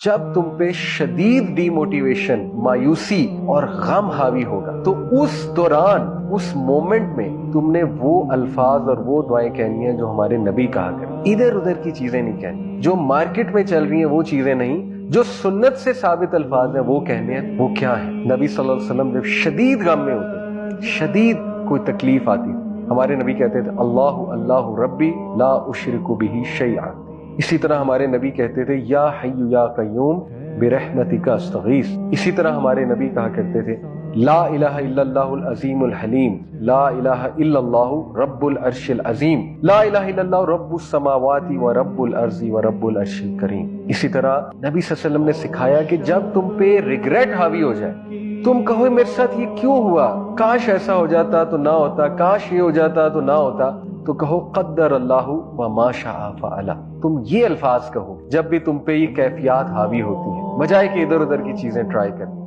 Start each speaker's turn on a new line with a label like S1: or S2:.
S1: جب تم پہ شدید ڈی موٹیویشن، مایوسی اور غم حاوی ہوگا تو اس دوران، اس مومنٹ میں تم نے وہ الفاظ اور وہ دعائیں کہنی ہیں جو ہمارے نبی کہا کرتے، ادھر ادھر کی چیزیں نہیں کہنی، جو مارکیٹ میں چل رہی ہیں وہ چیزیں نہیں، جو سنت سے ثابت الفاظ ہیں وہ کہنے ہیں۔ وہ کیا ہیں؟ نبی صلی اللہ علیہ وسلم جب شدید غم میں ہوتے، شدید کوئی تکلیف آتی، ہمارے نبی کہتے تھے اللہ اللہ ربی لا اشرک بہ شیئا۔ اسی طرح ہمارے نبی کہتے تھے یا حی یا قیوم برحمتک استغیث۔ اسی طرح ہمارے نبی کہا کرتے تھے لا الہ الا اللہ العظیم الحلیم، لا الہ الا اللہ رب العرش العظیم، لا الہ الا اللہ رب السماوات و رب الارض و رب العرش الکریم۔ اسی طرح نبی صلی اللہ علیہ وسلم نے سکھایا کہ جب تم پہ ریگریٹ حاوی ہو جائے، تم کہو میرے ساتھ یہ کیوں ہوا، کاش ایسا ہو جاتا تو نہ ہوتا، کاش یہ ہو جاتا تو نہ ہوتا، تو کہو قدر اللہ وما شاء فعل۔ تم یہ الفاظ کہو جب بھی تم پہ یہ کیفیات حاوی ہوتی ہیں، بجائے کہ ادھر ادھر کی چیزیں ٹرائی کریں۔